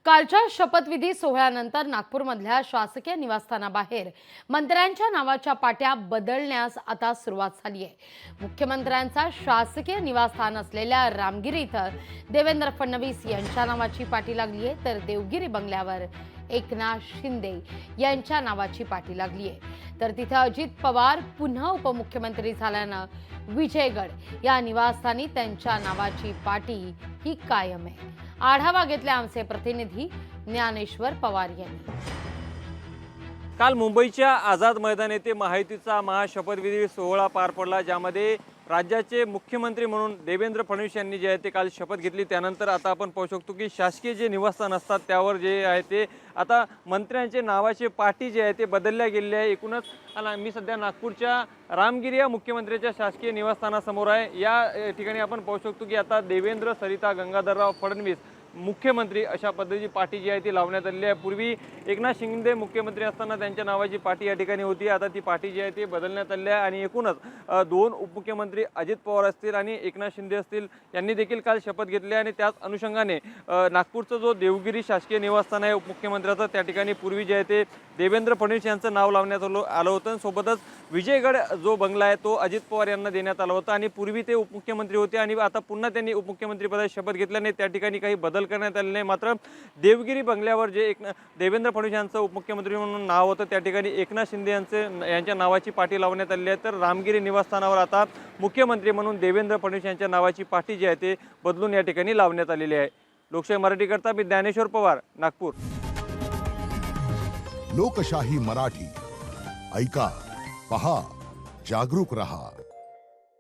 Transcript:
कालच्या शपथविधी सोहळ्यानंतर नागपूरमधल्या शासकीय निवासस्थानाबाहेर मंत्र्यांच्या नावाच्या पाट्या बदलण्यास आता सुरुवात झाली आहे। मुख्यमंत्र्यांचा शासकीय निवासस्थान असलेल्या रामगिरी इथं देवेंद्र फडणवीस यांच्या नावाची पाटी लागली आहे, तर देवगिरी बंगल्यावर एकनाथ शिंदे यांच्या नावाची पाटी लागली आहे। तर तिथे अजित पवार पुन्हा उपमुख्यमंत्री झाल्यानं विजयगड या निवासस्थानी त्यांच्या नावाची पाटी ही कायम आहे। आढावा घेतला आमचे प्रतिनिधी ज्ञानेश्वर पवार यांनी। काल मुंबईच्या आझाद मैदान येथे महायुतीचा महाशपथविधी सोहळा पार पडला, ज्यामध्ये राज्याचे मुख्यमंत्री म्हणून देवेंद्र फडणवीस यांनी जे आहे ते काल शपथ घेतली। त्यानंतर आता आपण पाहू शकतो की शासकीय जे निवासस्थान असतात त्यावर जे आहे ते आता मंत्र्यांचे नावाचे पाटी जे आहे ते बदलल्या गेलेले आहे। एकूणच मी सध्या नागपूरच्या रामगिरी या मुख्यमंत्र्यांच्या शासकीय निवासस्थानासमोर आहे। या ठिकाणी आपण पाहू शकतो की आता देवेंद्र सरिता गंगाधरराव फडणवीस मुख्यमंत्री अशा पद्धतीची पाटी जी आहे ती लावण्यात आलेली आहे। पूर्वी एकनाथ शिंदे मुख्यमंत्री असताना त्यांच्या नावाची पाटी या ठिकाणी होती, आता ती पाटी जी आहे ती बदलण्यात आली आहे। आणि एकूणच दोन उपमुख्यमंत्री अजित पवार असतील आणि एकनाथ शिंदे असतील यांनी देखील काल शपथ घेतली आणि त्याच अनुषंगाने नागपूरचा जो देवगिरी शासकीय निवासस्थान आहे उपमुख्यमंत्र्याचं, त्या ठिकाणी पूर्वी जे आहे ते देवेंद्र फडणवीस यांचं नाव लावण्यात आलं होतं। सोबतच विजयगड जो बंगला आहे तो अजित पवार यांना देण्यात आला होता आणि पूर्वी ते उपमुख्यमंत्री होते आणि आता पुन्हा त्यांनी उपमुख्यमंत्रीपदाची शपथ घेतल्याने त्या ठिकाणी काही बदल करण्यात आले नाही। मात्र देवगिरी बंगल्यावर जे देवेंद्र फडणवीस यांचं उपमुख्यमंत्री म्हणून नाव होतं त्या ठिकाणी एकनाथ शिंदे यांच्या नावाची पाटी लावण्यात आली आहे। तर रामगिरी निवासस्थानावर आता मुख्यमंत्री म्हणून देवेंद्र फडणवीस यांच्या नावाची पाटी जी आहे ते बदलून या ठिकाणी लावण्यात आलेली आहे। लोकशाही मराठीकरता मी ज्ञानेश्वर पवार, नागपूर। लोकशाही मराठी ऐका, पहा, जागरूक रहा।